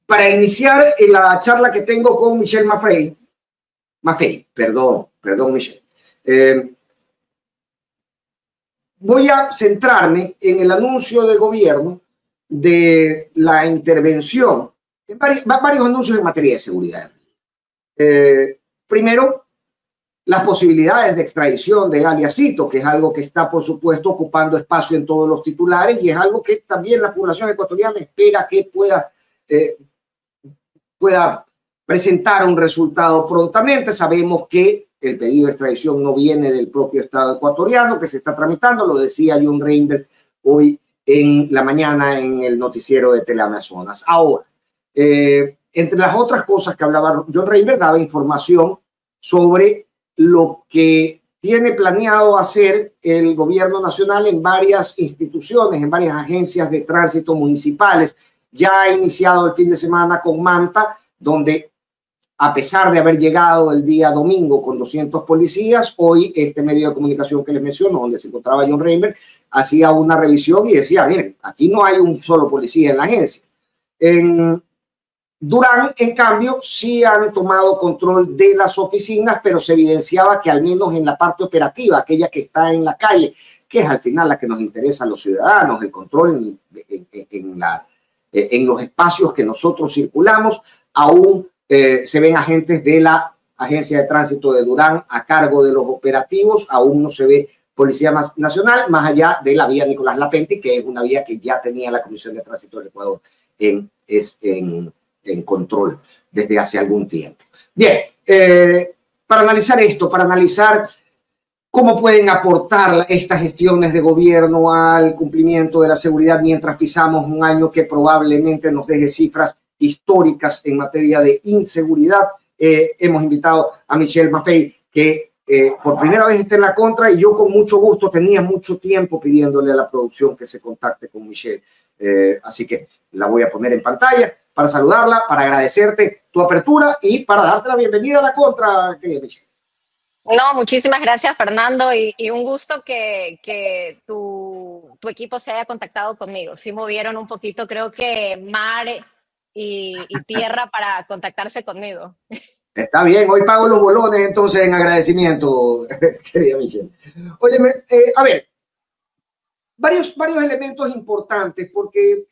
para iniciar la charla que tengo con Michelle Maffei, perdón, Michelle. Voy a centrarme en el anuncio de gobierno de la intervención, en varios anuncios en materia de seguridad. Primero, las posibilidades de extradición de alias Fito, que es algo que está, por supuesto, ocupando espacio en todos los titulares y es algo que también la población ecuatoriana espera que pueda presentar un resultado prontamente. Sabemos que el pedido de extradición no viene del propio Estado ecuatoriano, que se está tramitando, lo decía John Reinberg hoy en la mañana en el noticiero de Teleamazonas. Ahora, entre las otras cosas que hablaba John Reinberg, daba información sobre lo que tiene planeado hacer el gobierno nacional en varias instituciones, en varias agencias de tránsito municipales. Ya ha iniciado el fin de semana con Manta, donde a pesar de haber llegado el día domingo con 200 policías, hoy este medio de comunicación que les menciono, donde se encontraba John Reinberg, hacía una revisión y decía, miren, aquí no hay un solo policía en la agencia. En Durán, en cambio, sí han tomado control de las oficinas, pero se evidenciaba que al menos en la parte operativa, aquella que está en la calle, que es al final la que nos interesa a los ciudadanos, el control en los espacios que nosotros circulamos, aún se ven agentes de la Agencia de Tránsito de Durán a cargo de los operativos, aún no se ve Policía Nacional, más allá de la vía Nicolás Lapenti, que es una vía que ya tenía la Comisión de Tránsito del Ecuador en control desde hace algún tiempo. Bien, para analizar esto, para analizar cómo pueden aportar estas gestiones de gobierno al cumplimiento de la seguridad mientras pisamos un año que probablemente nos deje cifras históricas en materia de inseguridad. Hemos invitado a Michelle Maffei, que por primera vez está en la contra, y yo con mucho gusto tenía mucho tiempo pidiéndole a la producción que se contacte con Michelle. Así que la voy a poner en pantalla para saludarla, para agradecerte tu apertura y para darte la bienvenida a la contra, querida Michelle. No, muchísimas gracias, Fernando, y un gusto que tu equipo se haya contactado conmigo. Sí movieron un poquito, creo que mar y tierra para contactarse conmigo. Está bien, hoy pago los bolones entonces en agradecimiento, querida Michelle. Óyeme, a ver, varios elementos importantes, porque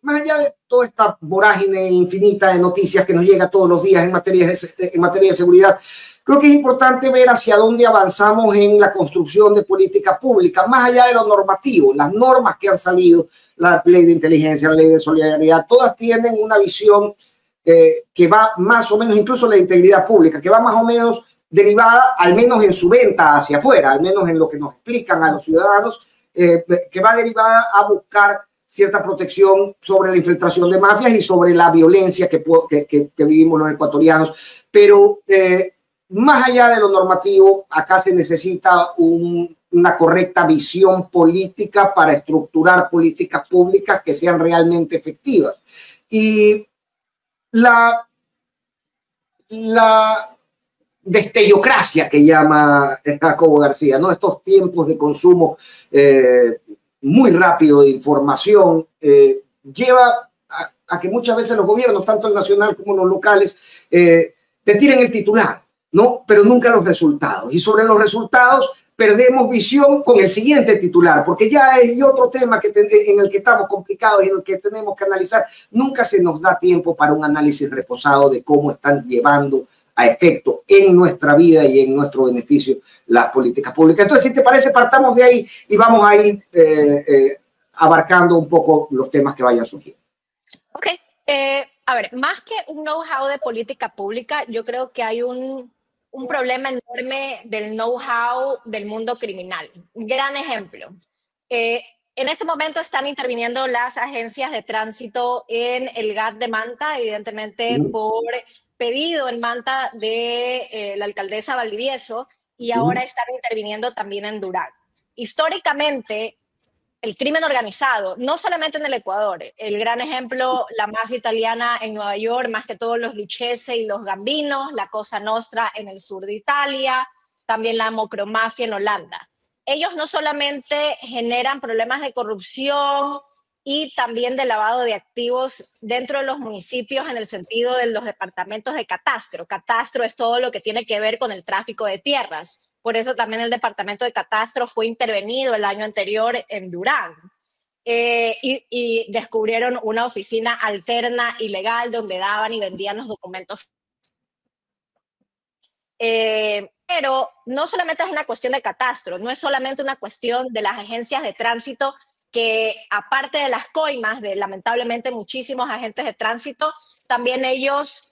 más allá de toda esta vorágine infinita de noticias que nos llega todos los días en materia de seguridad, creo que es importante ver hacia dónde avanzamos en la construcción de política pública, más allá de lo normativo. Las normas que han salido, la ley de inteligencia, la ley de solidaridad, todas tienen una visión que va más o menos, incluso la integridad pública, que va más o menos derivada, al menos en su venta hacia afuera, al menos en lo que nos explican a los ciudadanos, que va derivada a buscar cierta protección sobre la infiltración de mafias y sobre la violencia que vivimos los ecuatorianos. Pero más allá de lo normativo, acá se necesita una correcta visión política para estructurar políticas públicas que sean realmente efectivas. Y la destellocracia que llama Jacobo García, ¿no? Estos tiempos de consumo muy rápido de información lleva a que muchas veces los gobiernos, tanto el nacional como los locales, te tiren el titular, ¿no? Pero nunca los resultados. Y sobre los resultados perdemos visión con el siguiente titular, porque ya hay otro tema en el que estamos complicados y en el que tenemos que analizar. Nunca se nos da tiempo para un análisis reposado de cómo están llevando a efecto en nuestra vida y en nuestro beneficio las políticas públicas. Entonces, si te parece, partamos de ahí y vamos a ir abarcando un poco los temas que vayan surgiendo. Ok. A ver, más que un know-how de política pública, yo creo que hay un problema enorme del know-how del mundo criminal. Gran ejemplo. En este momento están interviniendo las agencias de tránsito en el GAT de Manta, evidentemente por pedido en Manta de la alcaldesa Valdivieso, y ahora están interviniendo también en Durán. Históricamente, el crimen organizado, no solamente en el Ecuador, el gran ejemplo, la mafia italiana en Nueva York, más que todos los Lucchese y los Gambinos, la Cosa Nostra en el sur de Italia, también la mocromafia en Holanda. Ellos no solamente generan problemas de corrupción y también de lavado de activos dentro de los municipios en el sentido de los departamentos de catastro. Catastro es todo lo que tiene que ver con el tráfico de tierras. Por eso también el departamento de catastro fue intervenido el año anterior en Durán. Y descubrieron una oficina alterna ilegal donde daban y vendían los documentos. Pero no solamente es una cuestión de catastro, no es solamente una cuestión de las agencias de tránsito que, aparte de las coimas de lamentablemente muchísimos agentes de tránsito, también ellos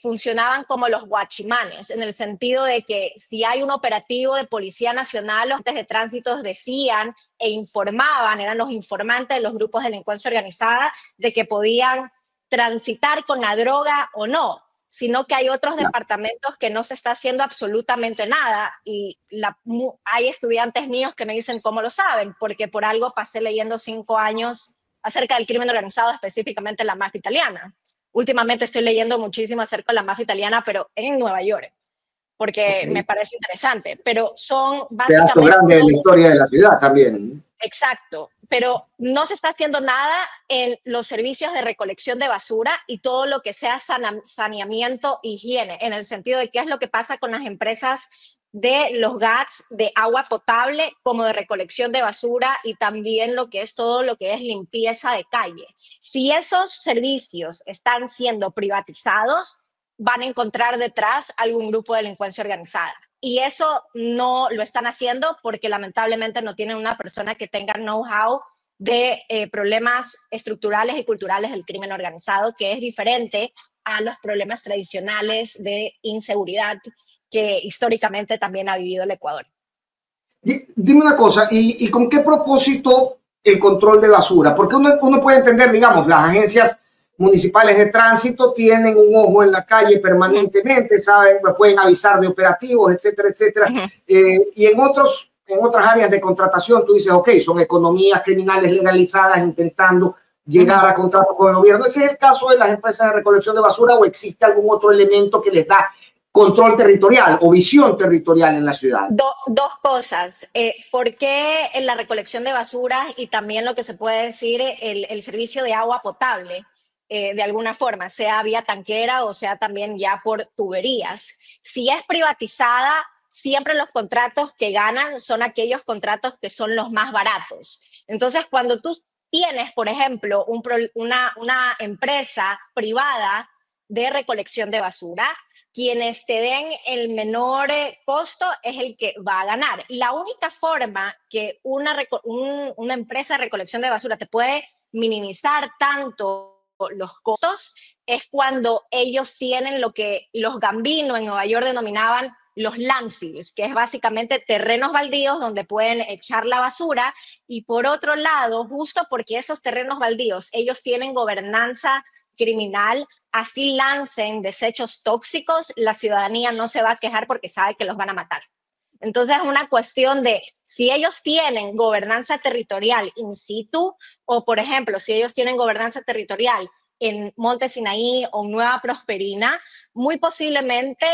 funcionaban como los guachimanes, en el sentido de que si hay un operativo de Policía Nacional, los agentes de tránsito decían e informaban, eran los informantes de los grupos de delincuencia organizada, de que podían transitar con la droga o no, sino que hay otros departamentos que no se está haciendo absolutamente nada. Y hay estudiantes míos que me dicen cómo lo saben, porque por algo pasé leyendo 5 años acerca del crimen organizado, específicamente la mafia italiana. Últimamente estoy leyendo muchísimo acerca de la mafia italiana, pero en Nueva York, porque me parece interesante. Pero son básicamente... Pedazo grande de la historia de la ciudad también. Exacto, pero no se está haciendo nada en los servicios de recolección de basura y todo lo que sea saneamiento, higiene, en el sentido de qué es lo que pasa con las empresas de los GATS de agua potable como de recolección de basura y también lo que es todo lo que es limpieza de calle. Si esos servicios están siendo privatizados, van a encontrar detrás algún grupo de delincuencia organizada. Y eso no lo están haciendo porque lamentablemente no tienen una persona que tenga know-how de problemas estructurales y culturales del crimen organizado, que es diferente a los problemas tradicionales de inseguridad que históricamente también ha vivido el Ecuador. Dime una cosa, ¿y con qué propósito el control de basura? Porque uno puede entender, digamos, las agencias municipales de tránsito tienen un ojo en la calle permanentemente, saben, pueden avisar de operativos, etcétera, etcétera. Y en otras áreas de contratación tú dices, ok, son economías criminales legalizadas intentando llegar a contratos con el gobierno. ¿Ese es el caso de las empresas de recolección de basura o existe algún otro elemento que les da control territorial o visión territorial en la ciudad? Dos cosas. ¿Por qué en la recolección de basuras y también lo que se puede decir el servicio de agua potable? De alguna forma, sea vía tanquera o sea también ya por tuberías. Si es privatizada, siempre los contratos que ganan son aquellos contratos que son los más baratos. Entonces, cuando tú tienes, por ejemplo, una empresa privada de recolección de basura, quienes te den el menor costo es el que va a ganar. La única forma que una empresa de recolección de basura te puede minimizar tanto los costos es cuando ellos tienen lo que los gambinos en Nueva York denominaban los landfills, que es básicamente terrenos baldíos donde pueden echar la basura. Y por otro lado, justo porque esos terrenos baldíos, ellos tienen gobernanza criminal, así lancen desechos tóxicos, la ciudadanía no se va a quejar porque sabe que los van a matar. Entonces es una cuestión de si ellos tienen gobernanza territorial in situ o, por ejemplo, si ellos tienen gobernanza territorial en Monte Sinaí o Nueva Prosperina, muy posiblemente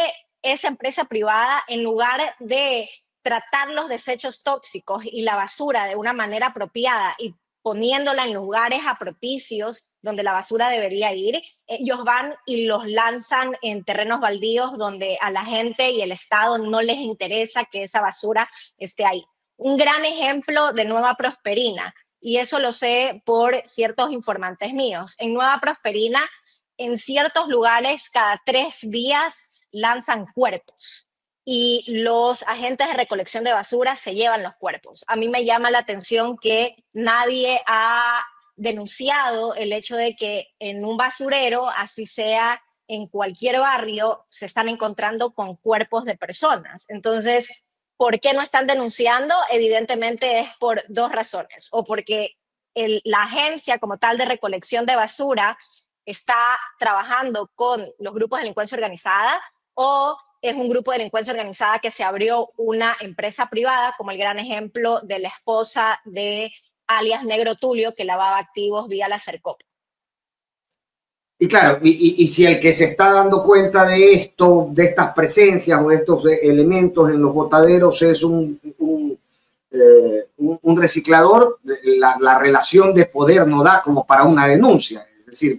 esa empresa privada, en lugar de tratar los desechos tóxicos y la basura de una manera apropiada y poniéndola en lugares propicios donde la basura debería ir, ellos van y los lanzan en terrenos baldíos donde a la gente y el Estado no les interesa que esa basura esté ahí. Un gran ejemplo de Nueva Prosperina, y eso lo sé por ciertos informantes míos. En Nueva Prosperina, en ciertos lugares, cada 3 días lanzan cuerpos y los agentes de recolección de basura se llevan los cuerpos. A mí me llama la atención que nadie ha denunciado el hecho de que en un basurero, así sea en cualquier barrio, se están encontrando con cuerpos de personas. Entonces, ¿por qué no están denunciando? Evidentemente es por 2 razones. O porque la agencia como tal de recolección de basura está trabajando con los grupos de delincuencia organizada, o es un grupo de delincuencia organizada que se abrió una empresa privada, como el gran ejemplo de la esposa de alias Negro Tulio, que lavaba activos vía la Sercop. Y claro, y si el que se está dando cuenta de esto, de estas presencias o de estos elementos en los botaderos es un un reciclador, la relación de poder no da como para una denuncia. Es decir,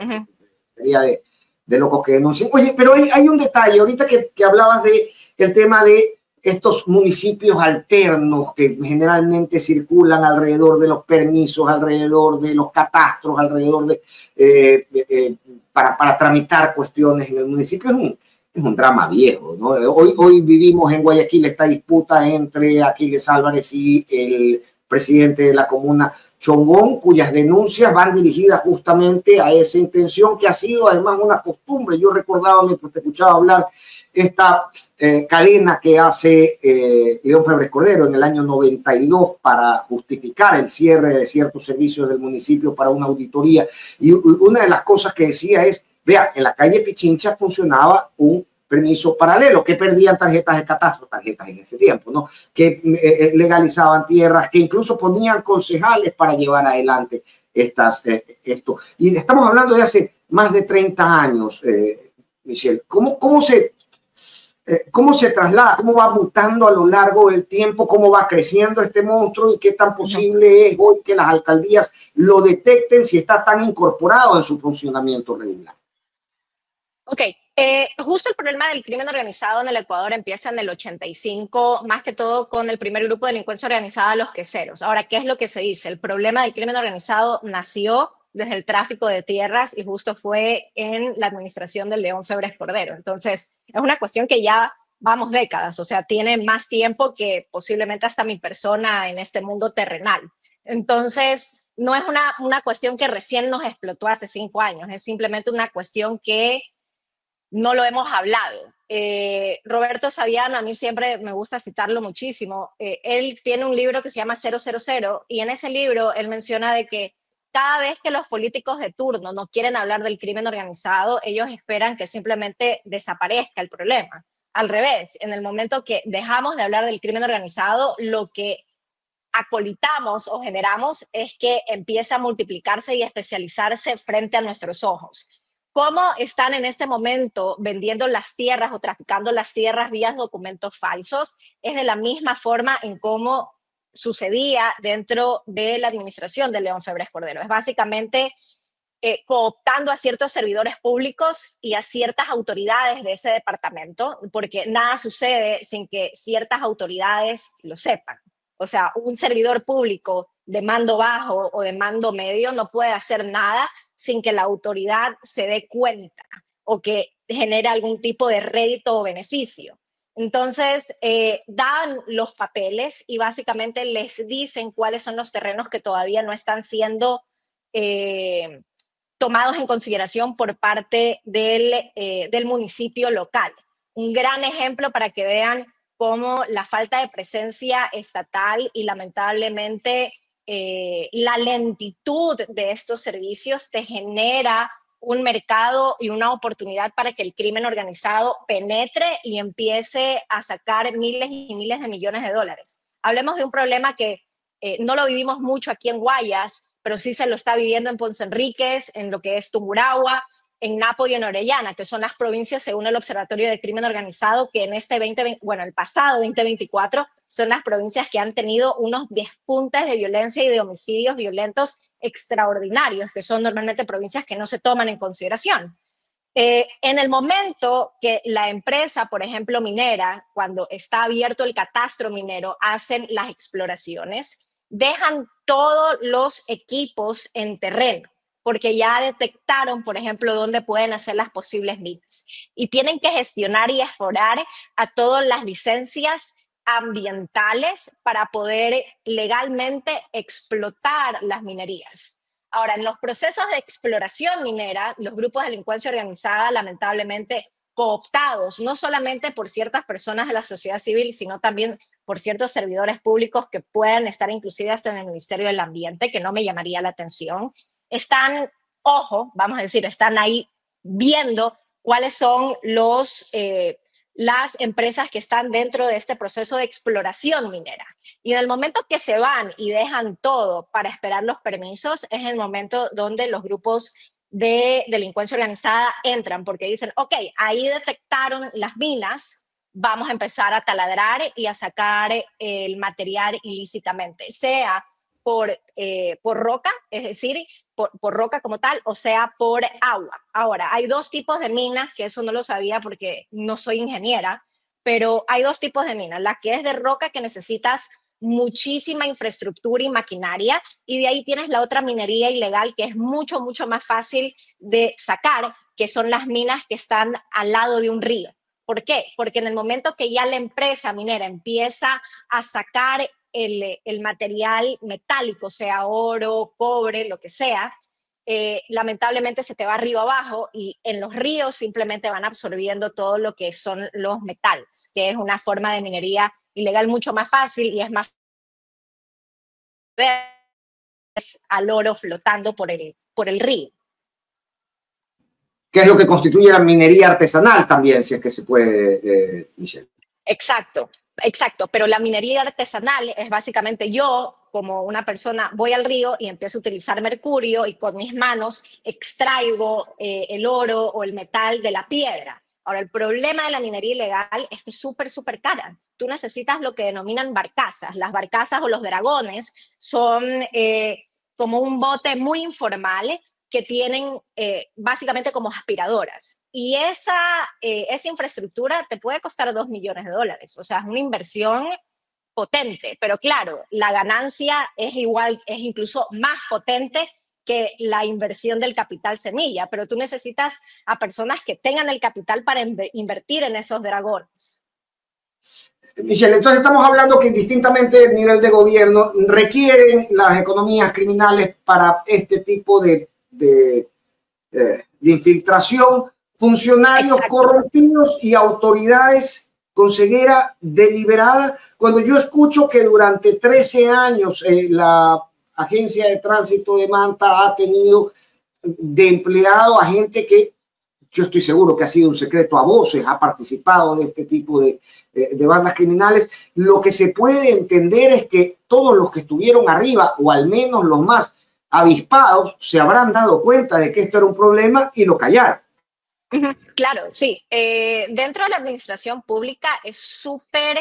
sería de locos que denuncien. Oye, pero hay un detalle, ahorita que hablabas de el tema de estos municipios alternos que generalmente circulan alrededor de los permisos, alrededor de los catastros, alrededor de para tramitar cuestiones en el municipio. Es un drama viejo, ¿no? Hoy vivimos en Guayaquil esta disputa entre Aquiles Álvarez y el presidente de la comuna Chongón, cuyas denuncias van dirigidas justamente a esa intención que ha sido además una costumbre. Yo recordaba mientras te escuchaba hablar esta cadena que hace León Febres Cordero en el año 92 para justificar el cierre de ciertos servicios del municipio para una auditoría. Y una de las cosas que decía es, vea, en la calle Pichincha funcionaba un permiso paralelo, que perdían tarjetas de catastro, tarjetas en ese tiempo, ¿no? Que legalizaban tierras, que incluso ponían concejales para llevar adelante esto. Y estamos hablando de hace más de 30 años, Michelle. ¿Cómo se traslada, cómo va mutando a lo largo del tiempo, cómo va creciendo este monstruo y qué tan posible es hoy que las alcaldías lo detecten si está tan incorporado en su funcionamiento regular? Ok, justo el problema del crimen organizado en el Ecuador empieza en el 85, más que todo con el primer grupo de delincuencia organizada, los queseros. Ahora, ¿qué es lo que se dice? El problema del crimen organizado nació desde el tráfico de tierras y justo fue en la administración del León Febres Cordero. Entonces, es una cuestión que ya vamos décadas, o sea, tiene más tiempo que posiblemente hasta mi persona en este mundo terrenal. Entonces, no es una cuestión que recién nos explotó hace 5 años, es simplemente una cuestión que no lo hemos hablado. Roberto Saviano, a mí siempre me gusta citarlo muchísimo. Él tiene un libro que se llama 000 y en ese libro él menciona de que cada vez que los políticos de turno no quieren hablar del crimen organizado, ellos esperan que simplemente desaparezca el problema. Al revés, en el momento que dejamos de hablar del crimen organizado, lo que acolitamos o generamos es que empieza a multiplicarse y especializarse frente a nuestros ojos. ¿Cómo están en este momento vendiendo las tierras o traficando las tierras vía documentos falsos? Es de la misma forma en cómo sucedía dentro de la administración de León Febres Cordero. Es básicamente cooptando a ciertos servidores públicos y a ciertas autoridades de ese departamento, porque nada sucede sin que ciertas autoridades lo sepan. O sea, un servidor público de mando bajo o de mando medio no puede hacer nada sin que la autoridad se dé cuenta o que genere algún tipo de rédito o beneficio. Entonces, dan los papeles y básicamente les dicen cuáles son los terrenos que todavía no están siendo tomados en consideración por parte del municipio local. Un gran ejemplo para que vean cómo la falta de presencia estatal y lamentablemente la lentitud de estos servicios te genera un mercado y una oportunidad para que el crimen organizado penetre y empiece a sacar miles y miles de millones de dólares. Hablemos de un problema que no lo vivimos mucho aquí en Guayas, pero sí se lo está viviendo en Ponce Enríquez, en lo que es Tungurahua, en Napo y en Orellana, que son las provincias, según el Observatorio de Crimen Organizado, que en el pasado 2024, son las provincias que han tenido unos despuntes de violencia y de homicidios violentos extraordinarios, que son normalmente provincias que no se toman en consideración. En el momento que la empresa, por ejemplo, minera, cuando está abierto el catastro minero, hacen las exploraciones, dejan todos los equipos en terreno, porque ya detectaron, por ejemplo, dónde pueden hacer las posibles minas. Y tienen que gestionar y explorar a todas las licencias ambientales para poder legalmente explotar las minerías. Ahora, en los procesos de exploración minera, los grupos de delincuencia organizada, lamentablemente, cooptados no solamente por ciertas personas de la sociedad civil, sino también por ciertos servidores públicos que pueden estar inclusive hasta en el Ministerio del Ambiente, que no me llamaría la atención, están, ojo, vamos a decir, están ahí viendo cuáles son las empresas que están dentro de este proceso de exploración minera. Y en el momento que se van y dejan todo para esperar los permisos, es el momento donde los grupos de delincuencia organizada entran, porque dicen, ok, ahí detectaron las minas, vamos a empezar a taladrar y a sacar el material ilícitamente, sea por roca, es decir, por roca como tal, o sea por agua. Ahora, hay dos tipos de minas, que eso no lo sabía porque no soy ingeniera, pero hay dos tipos de minas. La que es de roca, que necesitas muchísima infraestructura y maquinaria, y de ahí tienes la otra minería ilegal, que es mucho, mucho más fácil de sacar, que son las minas que están al lado de un río. ¿Por qué? Porque en el momento que ya la empresa minera empieza a sacar el material metálico, sea oro, cobre, lo que sea, lamentablemente se te va río abajo, y en los ríos simplemente van absorbiendo todo lo que son los metales, que es una forma de minería ilegal mucho más fácil y es más al oro flotando por el río. Que es lo que constituye la minería artesanal también, si es que se puede, Michelle. Exacto, exacto, pero la minería artesanal es básicamente yo, como una persona, voy al río y empiezo a utilizar mercurio y con mis manos extraigo el oro o el metal de la piedra. Ahora, el problema de la minería ilegal es que es súper, súper cara. Tú necesitas lo que denominan barcazas. Las barcazas o los dragones son como un bote muy informal que tienen básicamente como aspiradoras. Y esa infraestructura te puede costar $2 millones. O sea, es una inversión potente, pero claro, la ganancia es igual, es incluso más potente que la inversión del capital semilla, pero tú necesitas a personas que tengan el capital para invertir en esos dragones. Michelle, entonces estamos hablando que indistintamente del nivel de gobierno requieren las economías criminales para este tipo de infiltración, funcionarios Exacto. corrompidos y autoridades con ceguera deliberada. Cuando yo escucho que durante 13 años la Agencia de Tránsito de Manta ha tenido de empleado a gente que yo estoy seguro que ha sido un secreto a voces, ha participado de este tipo de bandas criminales, lo que se puede entender es que todos los que estuvieron arriba, o al menos los más avispados, se habrán dado cuenta de que esto era un problema y lo callaron. Claro, sí. Dentro de la administración pública es súper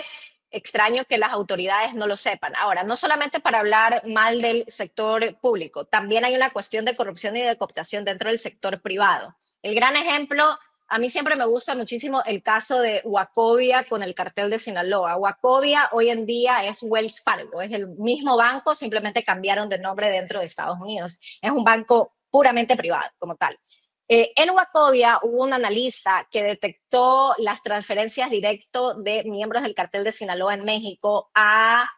extraño que las autoridades no lo sepan. Ahora, no solamente para hablar mal del sector público, también hay una cuestión de corrupción y de cooptación dentro del sector privado. El gran ejemplo, a mí siempre me gusta muchísimo el caso de Wachovia con el cartel de Sinaloa. Wachovia hoy en día es Wells Fargo, es el mismo banco, simplemente cambiaron de nombre dentro de Estados Unidos. Es un banco puramente privado como tal. En Wachovia hubo un analista que detectó las transferencias directas de miembros del cartel de Sinaloa en México al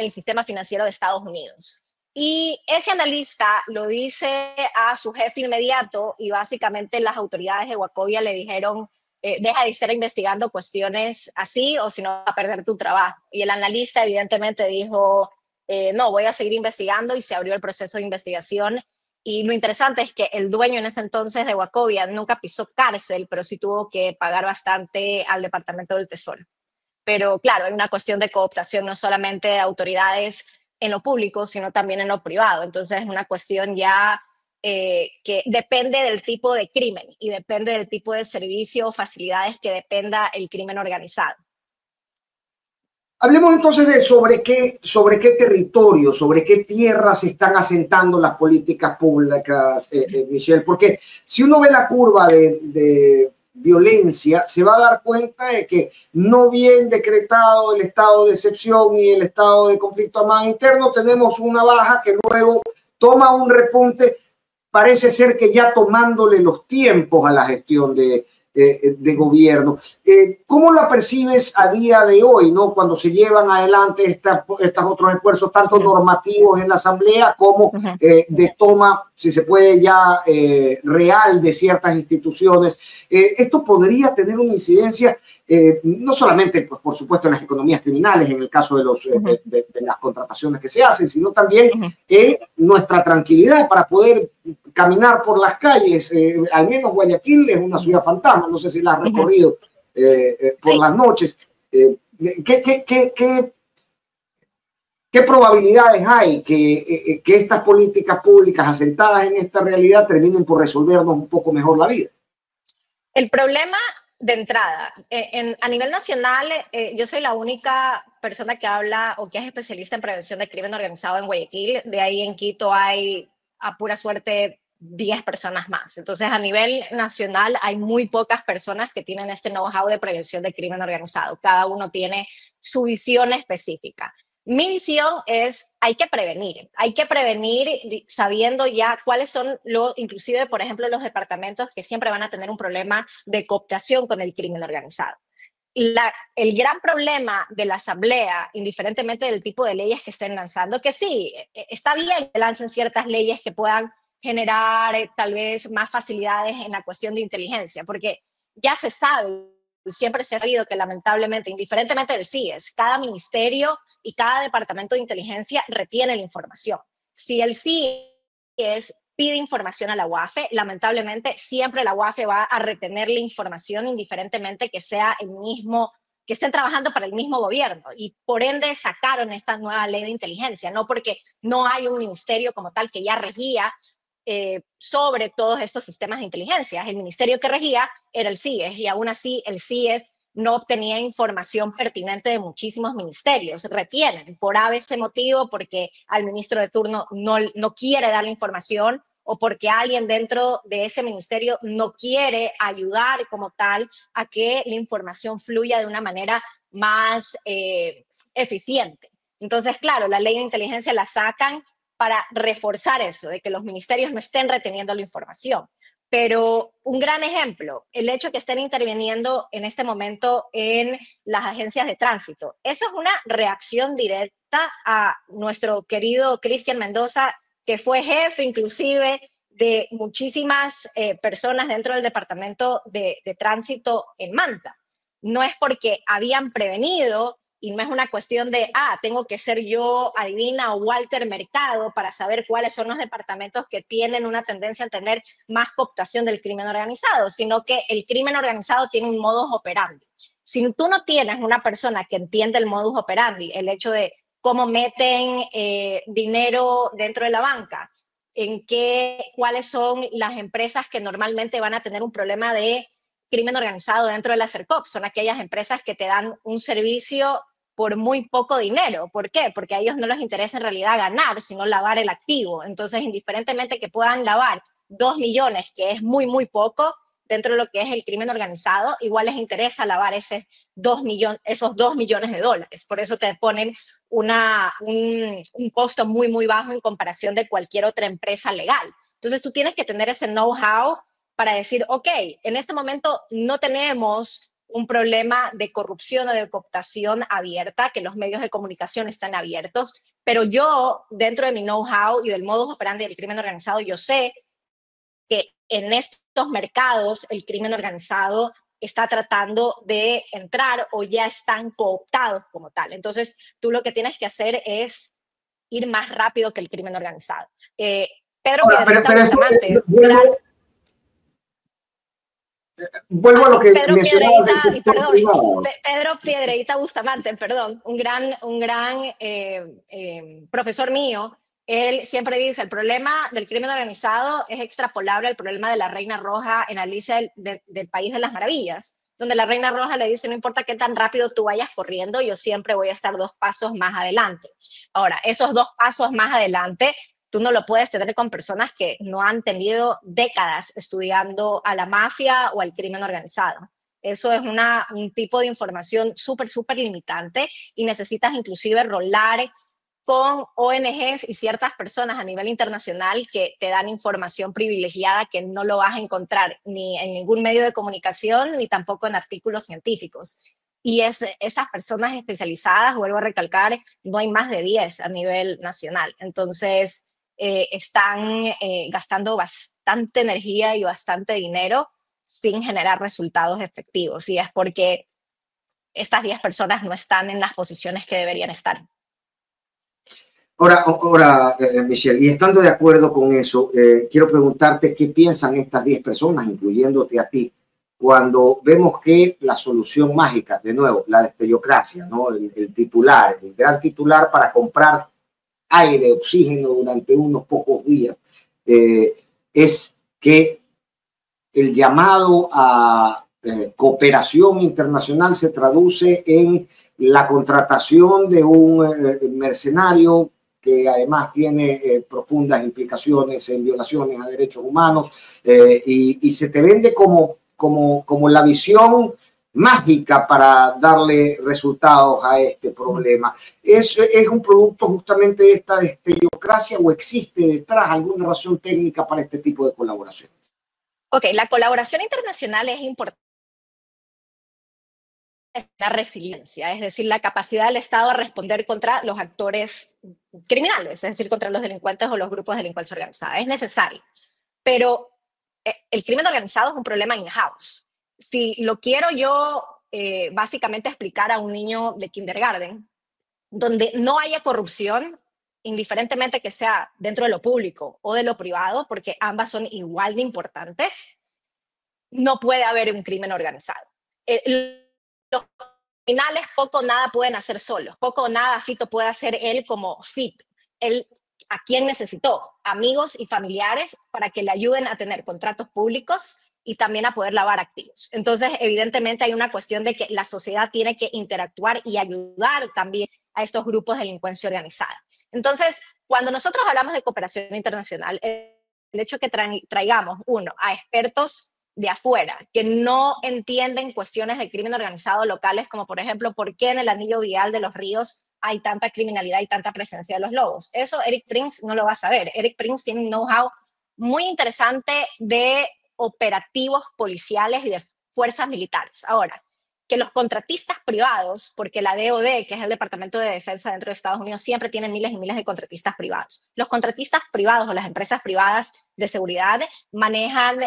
sistema financiero de Estados Unidos. Y ese analista lo dice a su jefe inmediato, y básicamente las autoridades de Wachovia le dijeron, deja de estar investigando cuestiones así o si no vas a perder tu trabajo. Y el analista evidentemente dijo, no, voy a seguir investigando, y se abrió el proceso de investigación. Y lo interesante es que el dueño en ese entonces de Wachovia nunca pisó cárcel, pero sí tuvo que pagar bastante al Departamento del Tesoro. Pero claro, hay una cuestión de cooptación no solamente de autoridades en lo público, sino también en lo privado. Entonces es una cuestión ya que depende del tipo de crimen y depende del tipo de servicio o facilidades que dependa el crimen organizado. Hablemos entonces de sobre qué territorio, sobre qué tierras se están asentando las políticas públicas, Michelle, porque si uno ve la curva de violencia, se va a dar cuenta de que no bien decretado el estado de excepción y el estado de conflicto armado interno, tenemos una baja que luego toma un repunte, parece ser que ya tomándole los tiempos a la gestión de gobierno. ¿Cómo la percibes a día de hoy, ¿no? Cuando se llevan adelante estos otros esfuerzos, tanto normativos en la Asamblea como de toma, si se puede ya, real de ciertas instituciones? Esto podría tener una incidencia no solamente, pues, por supuesto, en las economías criminales, en el caso de las contrataciones que se hacen, sino también en nuestra tranquilidad para poder caminar por las calles. Al menos Guayaquil es una ciudad fantasma, no sé si la has recorrido por las noches. ¿Qué probabilidades hay que estas políticas públicas asentadas en esta realidad terminen por resolvernos un poco mejor la vida? El problema de entrada, a nivel nacional, yo soy la única persona que habla o que es especialista en prevención de crimen organizado en Guayaquil. De ahí en Quito hay, a pura suerte, 10 personas más. Entonces, a nivel nacional hay muy pocas personas que tienen este know-how de prevención de crimen organizado. Cada uno tiene su visión específica. Mi visión es, hay que prevenir sabiendo ya cuáles son, inclusive, por ejemplo, los departamentos que siempre van a tener un problema de cooptación con el crimen organizado. El gran problema de la Asamblea, indiferentemente del tipo de leyes que estén lanzando, que sí, está bien que lancen ciertas leyes que puedan generar tal vez más facilidades en la cuestión de inteligencia, porque ya se sabe, siempre se ha sabido que lamentablemente, indiferentemente del CIES, cada ministerio y cada departamento de inteligencia retiene la información. Si el CIES pide información a la UAFE, lamentablemente siempre la UAFE va a retener la información indiferentemente que sea el mismo, que estén trabajando para el mismo gobierno, y por ende sacaron esta nueva ley de inteligencia, no porque no hay un ministerio como tal que ya regía sobre todos estos sistemas de inteligencia. El ministerio que regía era el CIES, y aún así el CIES no obtenía información pertinente de muchísimos ministerios. Retienen por ese motivo, porque al ministro de turno no quiere dar la información, o porque alguien dentro de ese ministerio no quiere ayudar como tal a que la información fluya de una manera más eficiente. Entonces, claro, la ley de inteligencia la sacan para reforzar eso, de que los ministerios no estén reteniendo la información. Pero un gran ejemplo, el hecho que estén interviniendo en este momento en las agencias de tránsito, eso es una reacción directa a nuestro querido Cristian Mendoza, que fue jefe inclusive de muchísimas personas dentro del departamento de tránsito en Manta. No es porque habían prevenido, y no es una cuestión de, tengo que ser yo, adivina, o Walter Mercado para saber cuáles son los departamentos que tienen una tendencia a tener más cooptación del crimen organizado, sino que el crimen organizado tiene un modus operandi. Si tú no tienes una persona que entiende el modus operandi, el hecho de cómo meten dinero dentro de la banca, cuáles son las empresas que normalmente van a tener un problema de crimen organizado dentro de la CERCOP, son aquellas empresas que te dan un servicio por muy poco dinero. ¿Por qué? Porque a ellos no les interesa en realidad ganar, sino lavar el activo. Entonces, indiferentemente que puedan lavar 2 millones, que es muy, muy poco dentro de lo que es el crimen organizado, igual les interesa lavar esos 2 millones de dólares. Por eso te ponen un costo muy, muy bajo en comparación de cualquier otra empresa legal. Entonces, tú tienes que tener ese know-how para decir, ok, en este momento no tenemos un problema de corrupción o de cooptación abierta, que los medios de comunicación están abiertos, pero yo, dentro de mi know-how y del modus operandi del crimen organizado, yo sé que en estos mercados el crimen organizado está tratando de entrar o ya están cooptados como tal. Entonces, tú lo que tienes que hacer es ir más rápido que el crimen organizado. Pedro Piedrita Bustamante, vuelvo a lo que mencionaba del sector privado. Pedro Piedreita Bustamante, perdón, un gran profesor mío, él siempre dice, el problema del crimen organizado es extrapolable al problema de la Reina Roja en Alicia del País de las Maravillas, donde la Reina Roja le dice, no importa qué tan rápido tú vayas corriendo, yo siempre voy a estar 2 pasos más adelante. Ahora, esos 2 pasos más adelante tú no lo puedes tener con personas que no han tenido décadas estudiando a la mafia o al crimen organizado. Eso es un tipo de información súper, súper limitante, y necesitas inclusive rolar con ONGs y ciertas personas a nivel internacional que te dan información privilegiada que no lo vas a encontrar ni en ningún medio de comunicación ni tampoco en artículos científicos. Y esas personas especializadas, vuelvo a recalcar, no hay más de 10 a nivel nacional. Entonces, están gastando bastante energía y bastante dinero sin generar resultados efectivos. Y es porque estas 10 personas no están en las posiciones que deberían estar. Ahora Michelle, y estando de acuerdo con eso, quiero preguntarte qué piensan estas 10 personas, incluyéndote a ti, cuando vemos que la solución mágica, de nuevo, la desperiocracia, ¿no? El titular, el gran titular para comprar aire, oxígeno durante unos pocos días, es que el llamado a cooperación internacional se traduce en la contratación de un mercenario que además tiene profundas implicaciones en violaciones a derechos humanos, y se te vende como la visión mágica para darle resultados a este problema. ¿Es un producto justamente de esta desperiocracia o existe detrás alguna razón técnica para este tipo de colaboración? Ok, la colaboración internacional es importante. La resiliencia, es decir, la capacidad del Estado a responder contra los actores criminales, es decir, contra los delincuentes o los grupos de delincuencia organizada. Es necesario, pero el crimen organizado es un problema in-house. Si lo quiero yo básicamente explicar a un niño de kindergarten, donde no haya corrupción, indiferentemente que sea dentro de lo público o de lo privado, porque ambas son igual de importantes, no puede haber un crimen organizado. Los criminales poco o nada pueden hacer solos, poco o nada Fito puede hacer él como Fito. Él, ¿a quién necesitó? Amigos y familiares para que le ayuden a tener contratos públicos y también a poder lavar activos. Entonces, evidentemente hay una cuestión de que la sociedad tiene que interactuar y ayudar también a estos grupos de delincuencia organizada. Entonces, cuando nosotros hablamos de cooperación internacional, el hecho que traigamos, uno, a expertos de afuera, que no entienden cuestiones de crimen organizado locales, como por ejemplo, ¿por qué en el anillo vial de los ríos hay tanta criminalidad y tanta presencia de los lobos? Eso Eric Prince no lo va a saber. Eric Prince tiene un know-how muy interesante de operativos policiales y de fuerzas militares. Ahora, que los contratistas privados, porque la DOD, que es el Departamento de Defensa dentro de Estados Unidos, siempre tiene miles y miles de contratistas privados. Los contratistas privados o las empresas privadas de seguridad manejan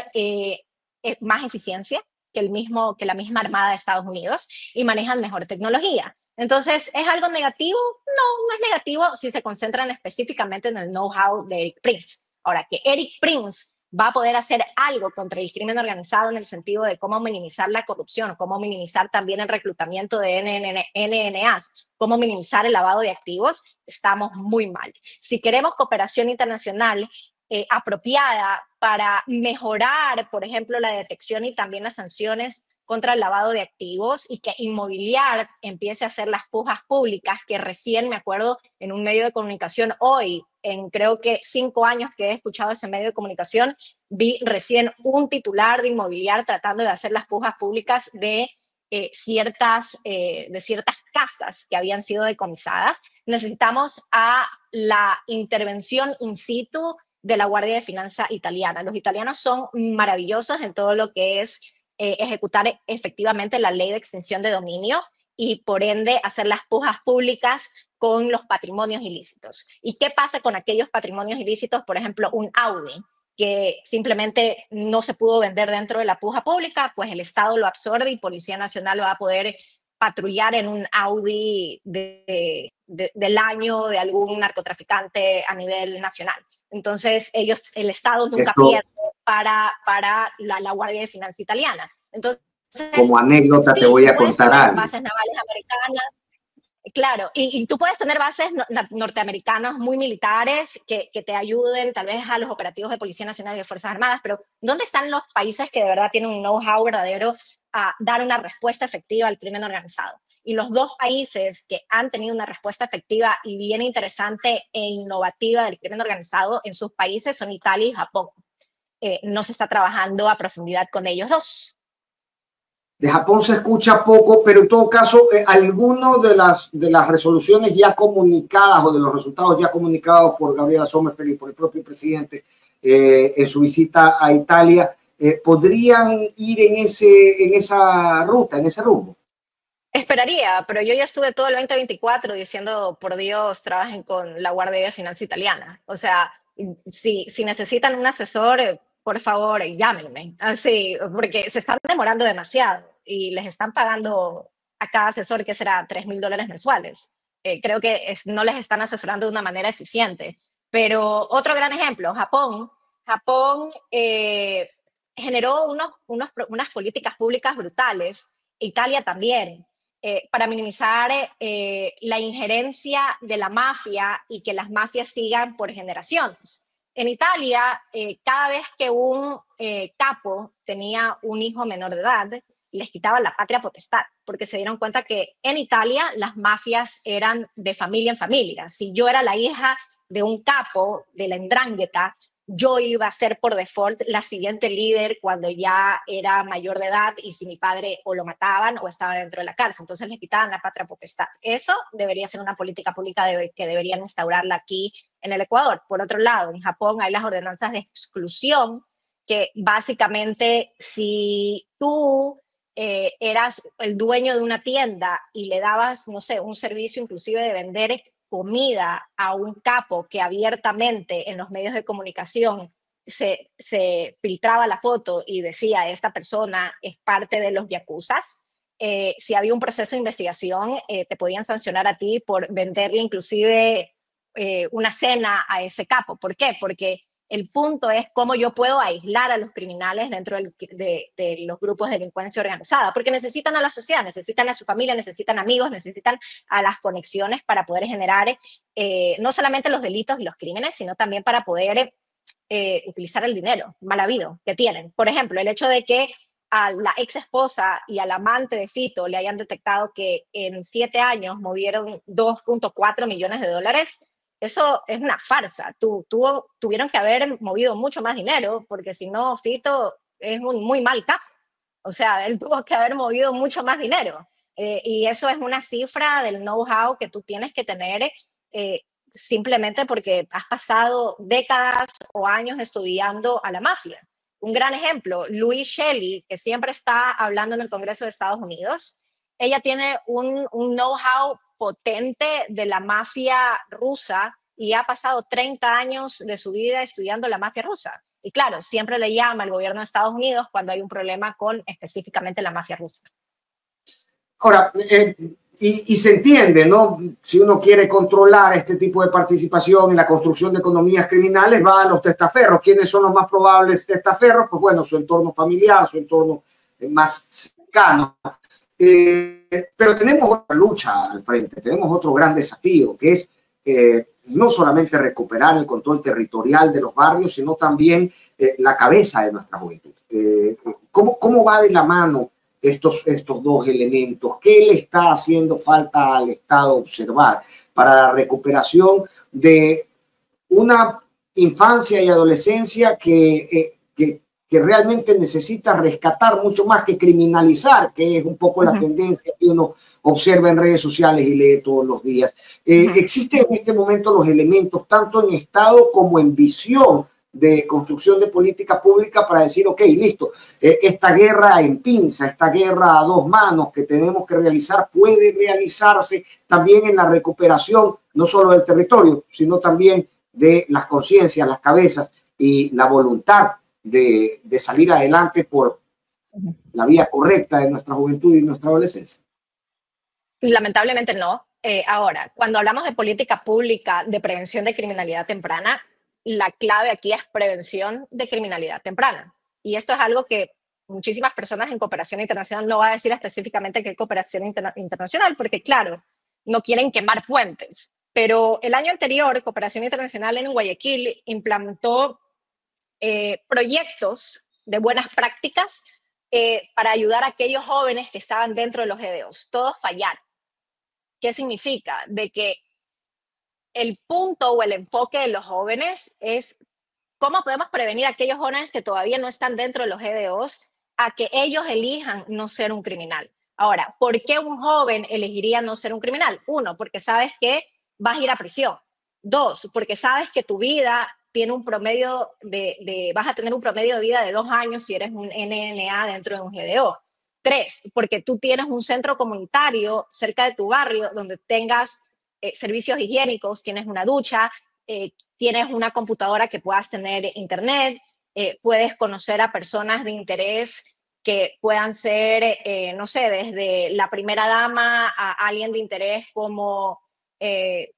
más eficiencia que la misma Armada de Estados Unidos y manejan mejor tecnología. Entonces, ¿es algo negativo? No, no es negativo si se concentran específicamente en el know-how de Eric Prince. Ahora, que Eric Prince va a poder hacer algo contra el crimen organizado en el sentido de cómo minimizar la corrupción, cómo minimizar también el reclutamiento de NNAs, cómo minimizar el lavado de activos, estamos muy mal. Si queremos cooperación internacional apropiada para mejorar, por ejemplo, la detección y también las sanciones contra el lavado de activos, y que Inmobiliar empiece a hacer las pujas públicas, que recién me acuerdo en un medio de comunicación hoy, en creo que 5 años que he escuchado ese medio de comunicación, vi recién un titular de Inmobiliar tratando de hacer las pujas públicas de ciertas casas que habían sido decomisadas. Necesitamos a la intervención in situ de la Guardia de Finanza italiana. Los italianos son maravillosos en todo lo que es ejecutar efectivamente la ley de extinción de dominio y por ende hacer las pujas públicas con los patrimonios ilícitos. ¿Y qué pasa con aquellos patrimonios ilícitos? Por ejemplo, un Audi que simplemente no se pudo vender dentro de la puja pública, pues el Estado lo absorbe y Policía Nacional va a poder patrullar en un Audi del año de algún narcotraficante a nivel nacional. Entonces, el Estado nunca pierde para la Guardia de Finanza italiana. Entonces, como anécdota sí, te voy a puedes contar tener algo. bases navales americanas, claro, y tú puedes tener bases norteamericanas muy militares que te ayuden tal vez a los operativos de Policía Nacional y de Fuerzas Armadas, pero ¿dónde están los países que de verdad tienen un know-how verdadero a dar una respuesta efectiva al crimen organizado? Y los dos países que han tenido una respuesta efectiva y bien interesante e innovativa del crimen organizado en sus países son Italia y Japón. No se está trabajando a profundidad con ellos dos. De Japón se escucha poco, pero en todo caso, alguno de las resoluciones ya comunicadas o de los resultados ya comunicados por Gabriela Sommerfeld y por el propio presidente en su visita a Italia, podrían ir en esa ruta, en ese rumbo. Esperaría, pero yo ya estuve todo el 2024 diciendo, por Dios, trabajen con la Guardia de Finanza italiana. O sea, si necesitan un asesor, por favor, llámenme. Así, porque se están demorando demasiado y les están pagando a cada asesor, que será $3,000 mensuales. Creo que no les están asesorando de una manera eficiente. Pero otro gran ejemplo, Japón. Japón generó unas políticas públicas brutales. Italia también. Para minimizar la injerencia de la mafia y que las mafias sigan por generaciones. En Italia, cada vez que un capo tenía un hijo menor de edad, les quitaban la patria potestad, porque se dieron cuenta que en Italia las mafias eran de familia en familia. Si yo era la hija de un capo de la 'ndrangheta, yo iba a ser por default la siguiente líder cuando ya era mayor de edad, y si mi padre o lo mataban o estaba dentro de la cárcel. Entonces les quitaban la patria potestad. Eso debería ser una política pública que deberían instaurarla aquí en el Ecuador. Por otro lado, en Japón hay las ordenanzas de exclusión, que básicamente si tú eras el dueño de una tienda y le dabas, no sé, un servicio inclusive de vender comida a un capo que abiertamente en los medios de comunicación se filtraba la foto y decía esta persona es parte de los yakuzas, si había un proceso de investigación, te podían sancionar a ti por venderle inclusive una cena a ese capo. ¿Por qué? Porque el punto es cómo yo puedo aislar a los criminales dentro de los grupos de delincuencia organizada, porque necesitan a la sociedad, necesitan a su familia, necesitan amigos, necesitan a las conexiones para poder generar no solamente los delitos y los crímenes, sino también para poder utilizar el dinero mal habido que tienen. Por ejemplo, el hecho de que a la ex esposa y al amante de Fito le hayan detectado que en 7 años movieron 2.4 millones de dólares, eso es una farsa. Tuvieron que haber movido mucho más dinero, porque si no, Fito es un muy mal capo. O sea, él tuvo que haber movido mucho más dinero. Y eso es una cifra del know-how que tú tienes que tener, simplemente porque has pasado décadas o años estudiando a la mafia. Un gran ejemplo, Louise Shelley, que siempre está hablando en el Congreso de Estados Unidos. Ella tiene un know-how potente de la mafia rusa y ha pasado 30 años de su vida estudiando la mafia rusa. Y claro, siempre le llama al gobierno de Estados Unidos cuando hay un problema con específicamente la mafia rusa. Ahora, y se entiende, ¿no? Si uno quiere controlar este tipo de participación en la construcción de economías criminales, va a los testaferros. ¿Quiénes son los más probables testaferros? Pues bueno, su entorno familiar, su entorno más cercano. Pero tenemos otra lucha al frente, tenemos otro gran desafío, que es no solamente recuperar el control territorial de los barrios, sino también la cabeza de nuestra juventud. ¿Cómo va de la mano estos dos elementos? ¿Qué le está haciendo falta al Estado observar para la recuperación de una infancia y adolescencia que realmente necesita rescatar mucho más que criminalizar, que es un poco la tendencia que uno observa en redes sociales y lee todos los días? Existen en este momento los elementos, tanto en Estado como en visión de construcción de política pública, para decir, ok, listo, esta guerra en pinza, esta guerra a dos manos que tenemos que realizar, puede realizarse también en la recuperación, no solo del territorio, sino también de las conciencias, las cabezas y la voluntad de salir adelante por la vía correcta de nuestra juventud y nuestra adolescencia. Lamentablemente no. Ahora, cuando hablamos de política pública de prevención de criminalidad temprana, la clave aquí es prevención de criminalidad temprana. Y esto es algo que muchísimas personas en cooperación internacional, no va a decir específicamente qué cooperación internacional, porque claro, no quieren quemar puentes. Pero el año anterior, Cooperación Internacional en Guayaquil implementó proyectos de buenas prácticas para ayudar a aquellos jóvenes que estaban dentro de los GDOs. Todos fallaron. ¿Qué significa? De que el punto o el enfoque de los jóvenes es cómo podemos prevenir a aquellos jóvenes que todavía no están dentro de los GDOs a que ellos elijan no ser un criminal. Ahora, ¿por qué un joven elegiría no ser un criminal? Uno, porque sabes que vas a ir a prisión. Dos, porque sabes que tu vida tiene un promedio vas a tener un promedio de vida de 2 años si eres un NNA dentro de un GDO. Tres, porque tú tienes un centro comunitario cerca de tu barrio donde tengas servicios higiénicos, tienes una ducha, tienes una computadora que puedas tener internet, puedes conocer a personas de interés que puedan ser, no sé, desde la primera dama a alguien de interés como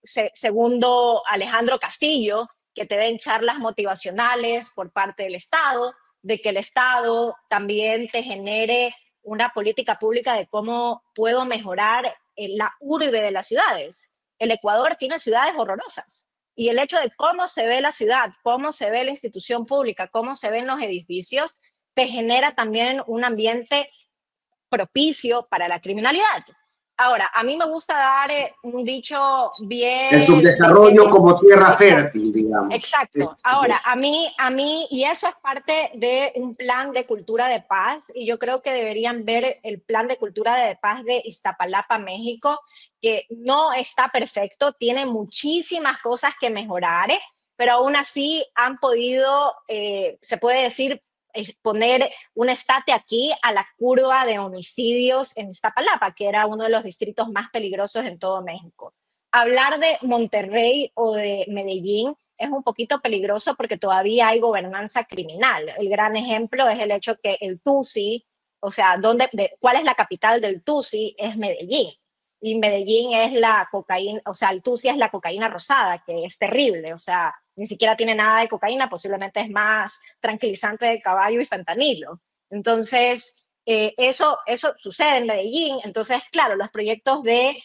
segundo Alejandro Castillo, que te den charlas motivacionales por parte del Estado, de que el Estado también te genere una política pública de cómo puedo mejorar la urbe de las ciudades. El Ecuador tiene ciudades horrorosas y el hecho de cómo se ve la ciudad, cómo se ve la institución pública, cómo se ven los edificios, te genera también un ambiente propicio para la criminalidad. Ahora, a mí me gusta dar un dicho El bien... subdesarrollo como tierra exacto, fértil, digamos. exacto. Ahora, a mí, y eso es parte de un plan de cultura de paz, y yo creo que deberían ver el plan de cultura de paz de Iztapalapa, México, que no está perfecto, tiene muchísimas cosas que mejorar, pero aún así han podido, se puede decir, poner un estate aquí a la curva de homicidios en Iztapalapa, que era uno de los distritos más peligrosos en todo México. Hablar de Monterrey o de Medellín es un poquito peligroso porque todavía hay gobernanza criminal. El gran ejemplo es el hecho que el Tusi, o sea, ¿cuál es la capital del Tusi? Es Medellín. Y Medellín es la cocaína, o sea, el Tusi es la cocaína rosada, que es terrible, o sea, ni siquiera tiene nada de cocaína, posiblemente es más tranquilizante de caballo y fentanilo. Entonces, eso sucede en Medellín. Entonces, claro, los proyectos de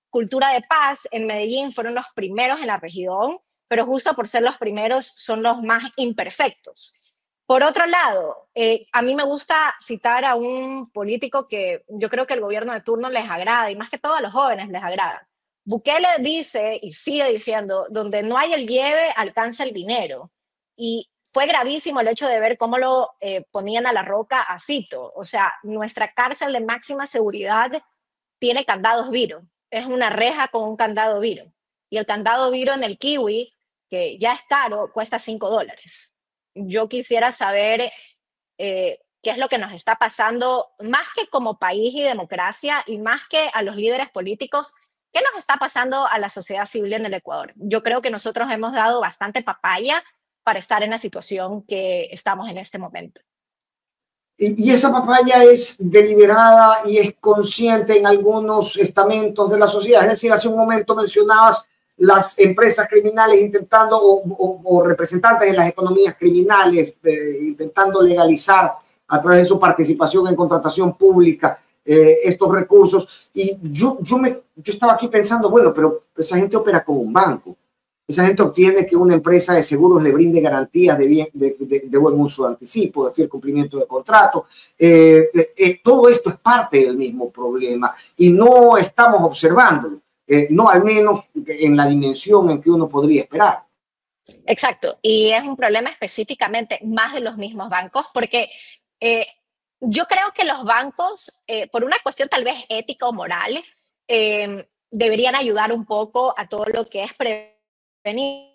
cultura de paz en Medellín fueron los primeros en la región, pero justo por ser los primeros son los más imperfectos. Por otro lado, a mí me gusta citar a un político que yo creo que el gobierno de turno les agrada, y más que todo a los jóvenes les agrada. Bukele dice y sigue diciendo, donde no hay el lleve, alcanza el dinero. Y fue gravísimo el hecho de ver cómo lo ponían a la roca a Fito. O sea, nuestra cárcel de máxima seguridad tiene candados Viro. Es una reja con un candado Viro. Y el candado Viro en el Kiwi, que ya es caro, cuesta $5. Yo quisiera saber qué es lo que nos está pasando, más que como país y democracia, y más que a los líderes políticos, qué nos está pasando a la sociedad civil en el Ecuador. Yo creo que nosotros hemos dado bastante papaya para estar en la situación que estamos en este momento. Y esa papaya es deliberada y es consciente en algunos estamentos de la sociedad. Es decir, hace un momento mencionabas las empresas criminales intentando, o representantes de las economías criminales, intentando legalizar a través de su participación en contratación pública estos recursos. Y yo estaba aquí pensando, bueno, pero esa gente opera como un banco. Esa gente obtiene que una empresa de seguros le brinde garantías de buen uso de anticipo, de fiel cumplimiento de contrato. Todo esto es parte del mismo problema y no estamos observándolo, no al menos en la dimensión en que uno podría esperar. Exacto, y es un problema específicamente más de los mismos bancos, porque eh, yo creo que los bancos, por una cuestión tal vez ética o moral, deberían ayudar un poco a todo lo que es prevenir,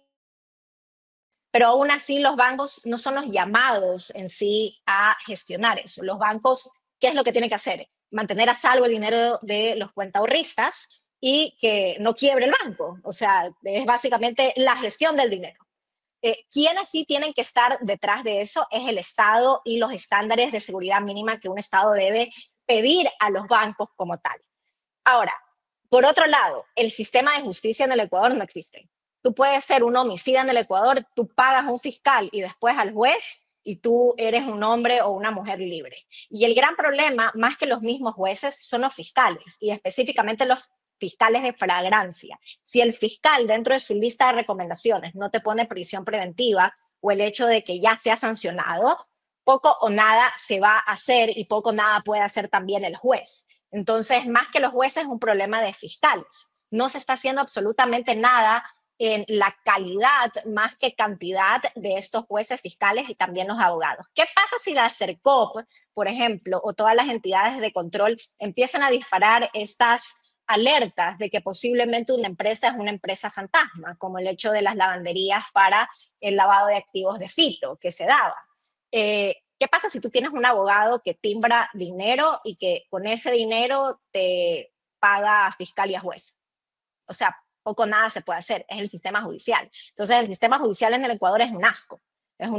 pero aún así los bancos no son los llamados en sí a gestionar eso. Los bancos, ¿qué es lo que tienen que hacer? Mantener a salvo el dinero de los cuentaahorristas y que no quiebre el banco. O sea, es básicamente la gestión del dinero. Quienes sí tienen que estar detrás de eso es el Estado y los estándares de seguridad mínima que un Estado debe pedir a los bancos como tal. Ahora, por otro lado, el sistema de justicia en el Ecuador no existe. Tú puedes ser un homicida en el Ecuador, tú pagas a un fiscal y después al juez y tú eres un hombre o una mujer libre. Y el gran problema, más que los mismos jueces, son los fiscales y específicamente los fiscales de flagrancia. Si el fiscal dentro de su lista de recomendaciones no te pone prisión preventiva o el hecho de que ya sea sancionado, poco o nada se va a hacer y poco o nada puede hacer también el juez. Entonces, más que los jueces, es un problema de fiscales. No se está haciendo absolutamente nada en la calidad más que cantidad de estos jueces fiscales y también los abogados. ¿Qué pasa si la CERCOP, por ejemplo, o todas las entidades de control empiezan a disparar estas alertas de que posiblemente una empresa es una empresa fantasma, como el hecho de las lavanderías para el lavado de activos de Fito que se daba? ¿Qué pasa si tú tienes un abogado que timbra dinero y que con ese dinero te paga a fiscal y a juez? O sea, poco nada se puede hacer, es el sistema judicial. Entonces, el sistema judicial en el Ecuador es un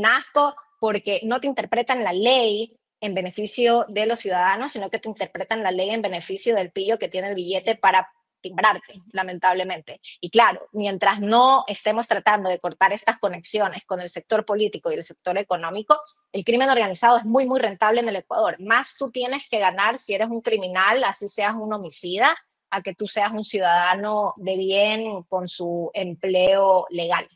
asco porque no te interpretan la ley en beneficio de los ciudadanos, sino que te interpretan la ley en beneficio del pillo que tiene el billete para timbrarte, lamentablemente. Y claro, mientras no estemos tratando de cortar estas conexiones con el sector político y el sector económico, el crimen organizado es muy, muy rentable en el Ecuador. Más tú tienes que ganar si eres un criminal, así seas un homicida, a que tú seas un ciudadano de bien con su empleo legal.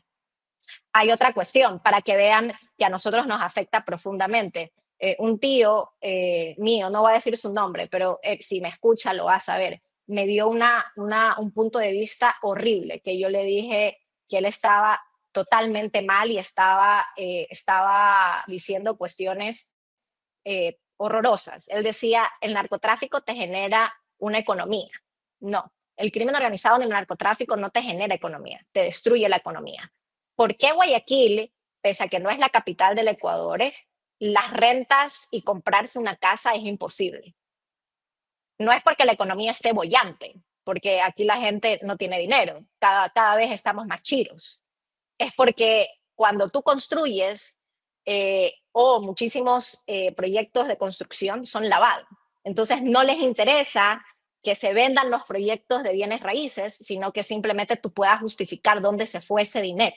Hay otra cuestión para que vean que a nosotros nos afecta profundamente. Un tío mío, no voy a decir su nombre, pero si me escucha lo va a saber, me dio un punto de vista horrible, que yo le dije que él estaba totalmente mal y estaba diciendo cuestiones horrorosas. Él decía, el narcotráfico te genera una economía. No, el crimen organizado ni el narcotráfico no te genera economía, te destruye la economía. ¿Por qué Guayaquil, pese a que no es la capital del Ecuador, las rentas y comprarse una casa es imposible? No es porque la economía esté bollante, porque aquí la gente no tiene dinero, cada vez estamos más chiros. Es porque cuando tú construyes o muchísimos proyectos de construcción son lavados. Entonces no les interesa que se vendan los proyectos de bienes raíces, sino que simplemente tú puedas justificar dónde se fue ese dinero.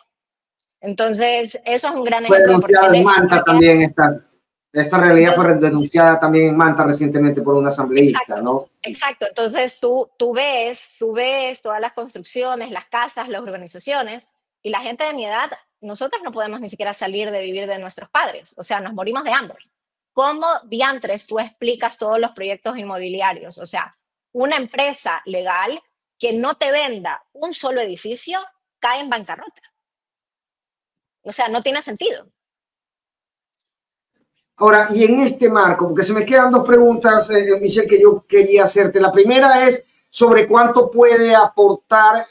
Entonces, eso es un gran Fue ejemplo de denunciado en Manta por qué. también esta realidad Entonces, fue denunciada también en Manta recientemente por un asambleísta, exacto, ¿no? exacto. Entonces tú ves todas las construcciones, las casas, las urbanizaciones, y la gente de mi edad, nosotros no podemos ni siquiera salir de vivir de nuestros padres, o sea, nos morimos de hambre. ¿Cómo diantres tú explicas todos los proyectos inmobiliarios? O sea, una empresa legal que no te venda un solo edificio cae en bancarrota. O sea, no tiene sentido. Ahora, y en este marco, porque se me quedan dos preguntas, Michelle, que yo quería hacerte. La primera es sobre cuánto puede aportar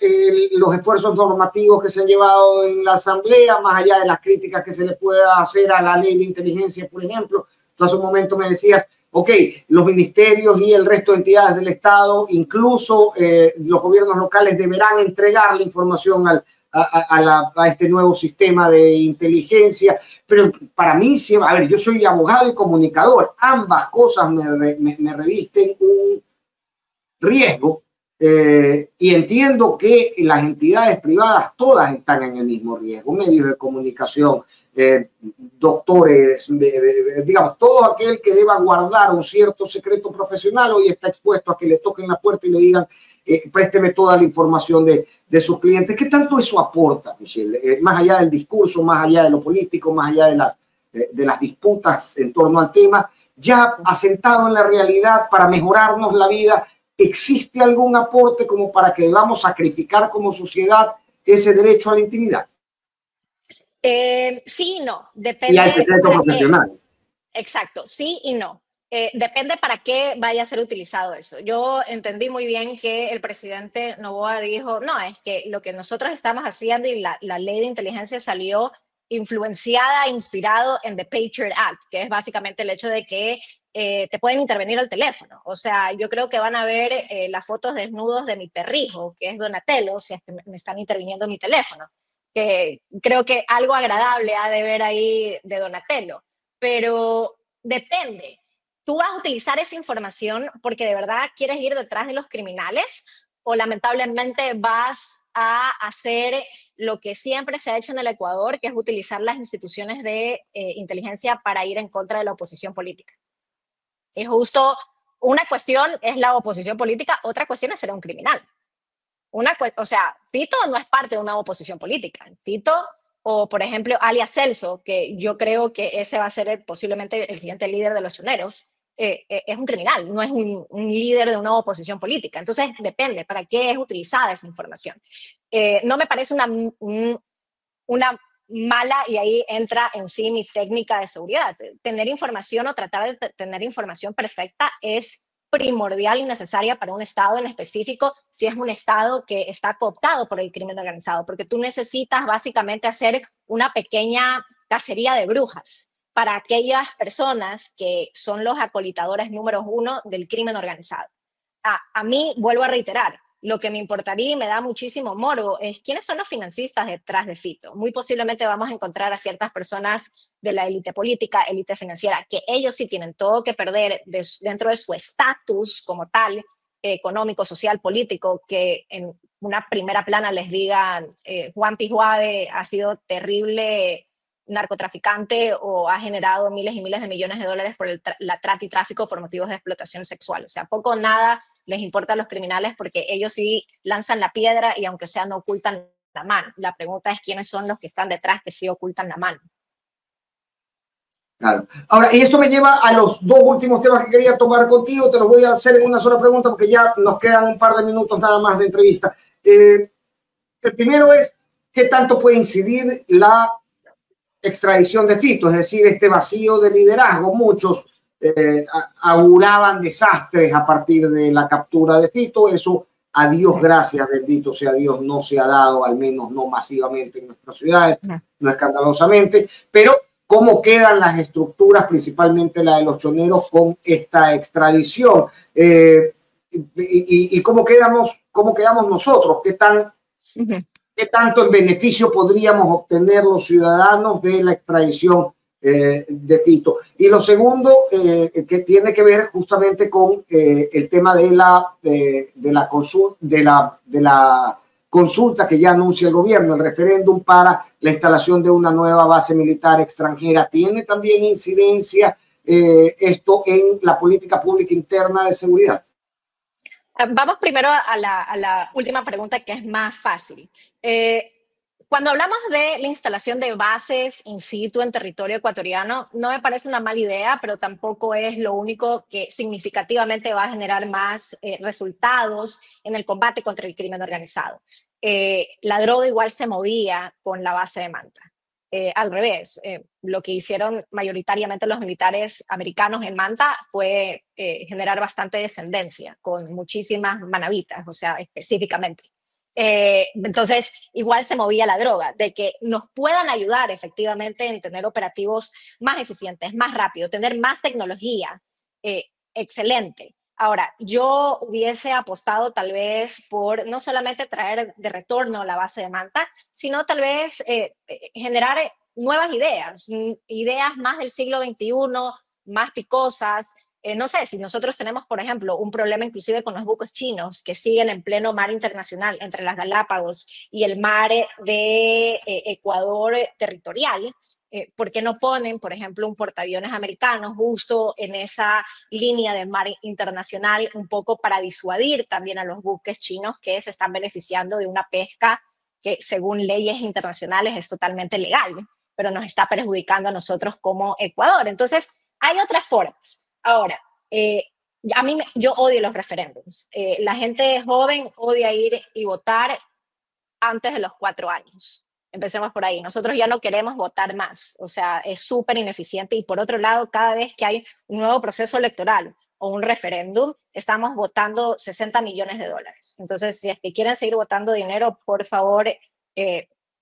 los esfuerzos normativos que se han llevado en la Asamblea, más allá de las críticas que se le pueda hacer a la ley de inteligencia, por ejemplo. Tú hace un momento me decías, ok, los ministerios y el resto de entidades del Estado, incluso los gobiernos locales, deberán entregar la información a este nuevo sistema de inteligencia, pero para mí, a ver, yo soy abogado y comunicador, ambas cosas me revisten un riesgo y entiendo que las entidades privadas todas están en el mismo riesgo, medios de comunicación, doctores, digamos, todo aquel que deba guardar un cierto secreto profesional hoy está expuesto a que le toquen la puerta y le digan présteme toda la información de sus clientes. ¿Qué tanto eso aporta, Michelle? Más allá del discurso, más allá de lo político, más allá de las disputas en torno al tema, ya asentado en la realidad para mejorarnos la vida, ¿existe algún aporte como para que debamos sacrificar como sociedad ese derecho a la intimidad? Sí y no, Y al depende secreto para qué. profesional. Exacto, sí y no. Depende para qué vaya a ser utilizado eso. Yo entendí muy bien que el presidente Noboa dijo, no, es que lo que nosotros estamos haciendo y la ley de inteligencia salió influenciada, inspirado en The Patriot Act, que es básicamente el hecho de que te pueden intervenir al teléfono. O sea, yo creo que van a ver las fotos desnudos de mi perrijo, que es Donatello, si es que me están interviniendo mi teléfono. Que creo que algo agradable ha de ver ahí de Donatello, pero depende. ¿Tú vas a utilizar esa información porque de verdad quieres ir detrás de los criminales o lamentablemente vas a hacer lo que siempre se ha hecho en el Ecuador, que es utilizar las instituciones de inteligencia para ir en contra de la oposición política? Y justo una cuestión es la oposición política, otra cuestión es ser un criminal. O sea, Fito no es parte de una oposición política. Fito, o por ejemplo, alias Celso, que yo creo que ese va a ser posiblemente el siguiente líder de los choneros, es un criminal, no es un líder de una oposición política. Entonces, depende para qué es utilizada esa información. No me parece una mala, y ahí entra en sí mi técnica de seguridad. Tener información o tratar de tener información perfecta es primordial y necesaria para un Estado en específico, si es un Estado que está cooptado por el crimen organizado, porque tú necesitas básicamente hacer una pequeña cacería de brujas para aquellas personas que son los acolitadores número uno del crimen organizado. A mí, vuelvo a reiterar, lo que me importaría y me da muchísimo morbo es quiénes son los financistas detrás de Fito. Muy posiblemente vamos a encontrar a ciertas personas de la élite política, élite financiera, que ellos sí tienen todo que perder dentro de su estatus como tal, económico, social, político, que en una primera plana les digan Juan Pijuave ha sido terrible narcotraficante o ha generado miles y miles de millones de dólares por la trata y tráfico por motivos de explotación sexual. O sea, poco o nada les importa a los criminales porque ellos sí lanzan la piedra y aunque sea no ocultan la mano. La pregunta es quiénes son los que están detrás que sí ocultan la mano. Claro. Ahora, y esto me lleva a los dos últimos temas que quería tomar contigo. Te los voy a hacer en una sola pregunta porque ya nos quedan un par de minutos nada más de entrevista. El primero es, ¿qué tanto puede incidir la extradición de Fito? Es decir, este vacío de liderazgo. Muchos auguraban desastres a partir de la captura de Fito. Eso, a Dios gracias, bendito sea Dios, no se ha dado, al menos no masivamente en nuestras ciudades, no escandalosamente, pero cómo quedan las estructuras, principalmente la de los choneros, con esta extradición, y cómo quedamos nosotros, qué tanto en beneficio podríamos obtener los ciudadanos de la extradición de Fito. Y lo segundo, que tiene que ver justamente con el tema de la consulta que ya anuncia el gobierno, el referéndum para la instalación de una nueva base militar extranjera. ¿Tiene también incidencia esto en la política pública interna de seguridad? Vamos primero a la última pregunta, que es más fácil. Cuando hablamos de la instalación de bases in situ en territorio ecuatoriano, no me parece una mala idea, pero tampoco es lo único que significativamente va a generar más resultados en el combate contra el crimen organizado. La droga igual se movía con la base de Manta. Al revés, lo que hicieron mayoritariamente los militares americanos en Manta fue generar bastante descendencia con muchísimas manabitas, o sea, específicamente. Entonces, igual se movía la droga, de que nos puedan ayudar efectivamente en tener operativos más eficientes, más rápido, tener más tecnología, excelente. Ahora, yo hubiese apostado tal vez por no solamente traer de retorno la base de Manta, sino tal vez generar nuevas ideas, ideas más del siglo XXI, más picosas. No sé, si nosotros tenemos, por ejemplo, un problema inclusive con los buques chinos que siguen en pleno mar internacional entre las Galápagos y el mar de Ecuador territorial, ¿por qué no ponen, por ejemplo, un portaaviones americano justo en esa línea de mar internacional, un poco para disuadir también a los buques chinos que se están beneficiando de una pesca que según leyes internacionales es totalmente legal, pero nos está perjudicando a nosotros como Ecuador? Entonces, hay otras formas. Ahora, yo odio los referéndums. La gente joven odia ir y votar antes de los 4 años. Empecemos por ahí. Nosotros ya no queremos votar más. O sea, es súper ineficiente. Y por otro lado, cada vez que hay un nuevo proceso electoral o un referéndum, estamos votando 60 millones de dólares. Entonces, si es que quieren seguir votando dinero, por favor,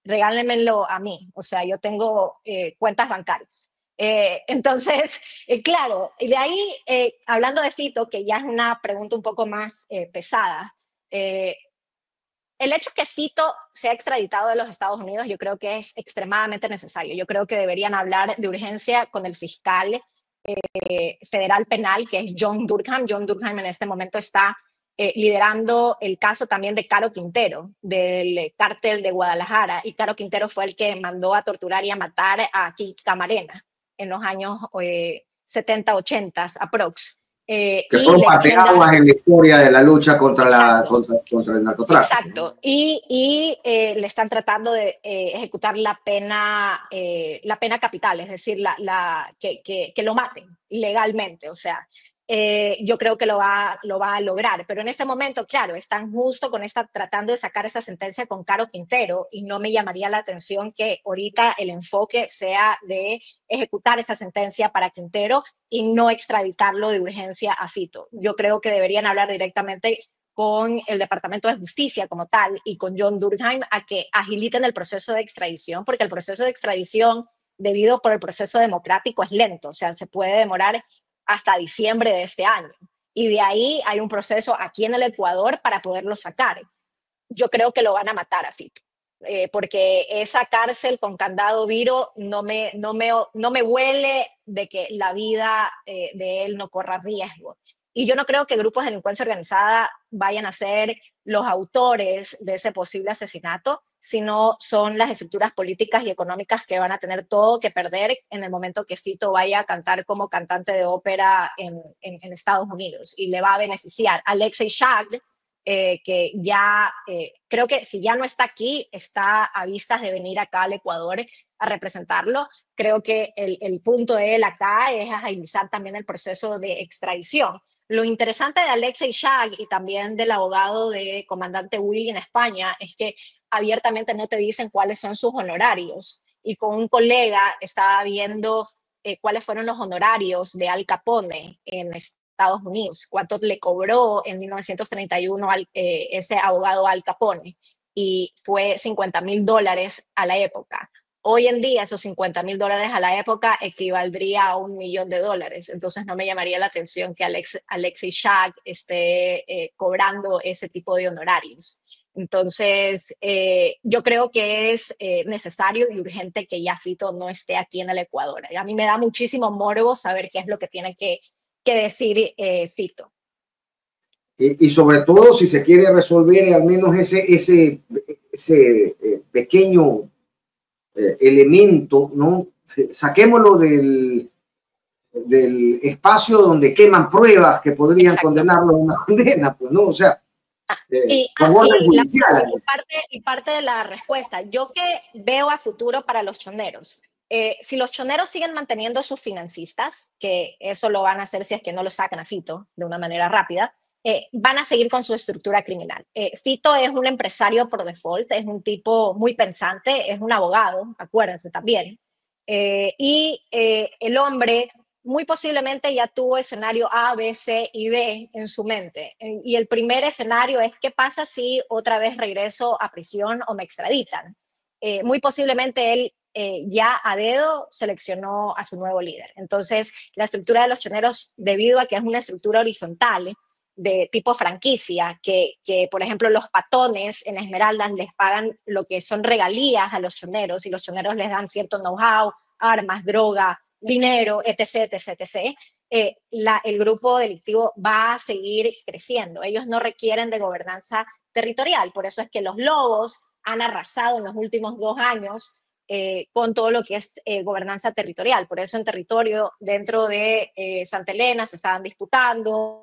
regálenmelo a mí. O sea, yo tengo cuentas bancarias. Entonces, claro, y de ahí, hablando de Fito, que ya es una pregunta un poco más pesada, el hecho que Fito sea extraditado de los Estados Unidos, yo creo que es extremadamente necesario. Yo creo que deberían hablar de urgencia con el fiscal federal penal, que es John Durham. John Durham en este momento está liderando el caso también de Caro Quintero, del cártel de Guadalajara. Y Caro Quintero fue el que mandó a torturar y a matar a Kiki Camarena en los años 70, 80, aprox. Que fueron parteaguas en la historia de la lucha contra el narcotráfico. Exacto. Y le están tratando de ejecutar la pena capital, es decir, que lo maten legalmente. O sea, yo creo que lo va a lograr. Pero en este momento, claro, están justo tratando de sacar esa sentencia con Caro Quintero, y no me llamaría la atención que ahorita el enfoque sea de ejecutar esa sentencia para Quintero y no extraditarlo de urgencia a Fito. Yo creo que deberían hablar directamente con el Departamento de Justicia como tal y con John Durham a que agiliten el proceso de extradición, porque el proceso de extradición, debido por el proceso democrático, es lento. O sea, se puede demorar hasta diciembre de este año. Y de ahí hay un proceso aquí en el Ecuador para poderlo sacar. Yo creo que lo van a matar a Fito. Porque esa cárcel con candado viro no me huele de que la vida de él no corra riesgo. Y yo no creo que grupos de delincuencia organizada vayan a ser los autores de ese posible asesinato, sino son las estructuras políticas y económicas que van a tener todo que perder en el momento que Fito vaya a cantar como cantante de ópera en Estados Unidos, y le va a beneficiar. Alexei Shag, que ya creo que si ya no está aquí, está a vistas de venir acá al Ecuador, a representarlo. Creo que el punto de él acá es agilizar también el proceso de extradición. Lo interesante de Alexei Shag y también del abogado de comandante Willy en España es que abiertamente no te dicen cuáles son sus honorarios. Y con un colega estaba viendo cuáles fueron los honorarios de Al Capone en Estados Unidos, cuánto le cobró en 1931 ese abogado Al Capone, y fue $50,000 a la época. Hoy en día esos $50,000 a la época equivaldría a $1,000,000. Entonces no me llamaría la atención que Alexei Shag esté cobrando ese tipo de honorarios. Entonces, yo creo que es necesario y urgente que ya Fito no esté aquí en el Ecuador. A mí me da muchísimo morbo saber qué es lo que tiene que decir Fito. Y sobre todo si se quiere resolver al menos ese pequeño elemento, ¿no? Saquémoslo del espacio donde queman pruebas que podrían Exacto. Condenarlo a una condena, pues, ¿no? O sea, y parte de la respuesta, yo que veo a futuro para los choneros, si los choneros siguen manteniendo sus financistas, que eso lo van a hacer si es que no lo sacan a Fito de una manera rápida, van a seguir con su estructura criminal. Fito es un empresario por default, es un tipo muy pensante, es un abogado, acuérdense también, y el hombre muy posiblemente ya tuvo escenario A, B, C y D en su mente. Y el primer escenario es: ¿qué pasa si otra vez regreso a prisión o me extraditan? Muy posiblemente él ya a dedo seleccionó a su nuevo líder. Entonces, la estructura de los choneros, debido a que es una estructura horizontal de tipo franquicia, que por ejemplo los patones en Esmeraldas les pagan lo que son regalías a los choneros y los choneros les dan cierto know-how, armas, droga, dinero, etc., etc., etc., el grupo delictivo va a seguir creciendo. Ellos no requieren de gobernanza territorial, por eso es que los lobos han arrasado en los últimos 2 años con todo lo que es gobernanza territorial. Por eso en territorio dentro de Santa Elena se estaban disputando,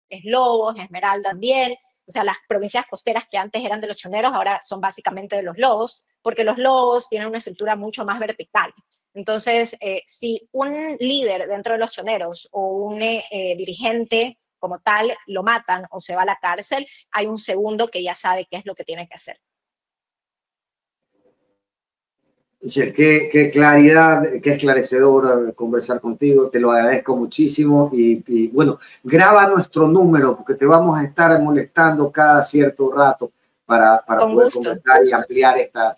es Lobos, Esmeralda también. O sea, las provincias costeras que antes eran de los choneros ahora son básicamente de los lobos, porque los lobos tienen una estructura mucho más vertical. Entonces, si un líder dentro de los choneros o un dirigente como tal lo matan o se va a la cárcel, hay un segundo que ya sabe qué es lo que tiene que hacer. Michelle, qué claridad, qué esclarecedor conversar contigo, te lo agradezco muchísimo y bueno, graba nuestro número porque te vamos a estar molestando cada cierto rato para poder conversar y ampliar estas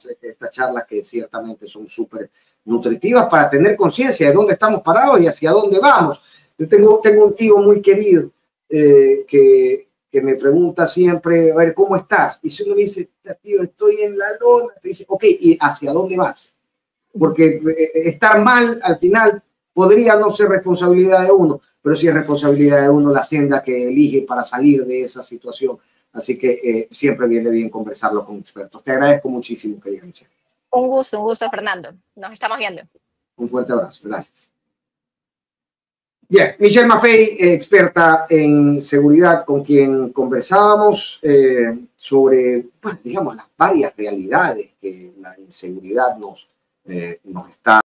charlas que ciertamente son súper nutritivas para tener conciencia de dónde estamos parados y hacia dónde vamos. Yo tengo un tío muy querido que me pregunta siempre, a ver, ¿cómo estás? Y si uno me dice, tío, estoy en la lona, te dice, ok, ¿y hacia dónde vas? Porque estar mal al final podría no ser responsabilidad de uno, pero sí es responsabilidad de uno la senda que elige para salir de esa situación. Así que siempre viene bien conversarlo con expertos. Te agradezco muchísimo, querida Michelle. Un gusto, Fernando. Nos estamos viendo. Un fuerte abrazo. Gracias. Bien, Michelle Maffei, experta en seguridad, con quien conversábamos sobre, bueno, digamos, las varias realidades que la inseguridad nos está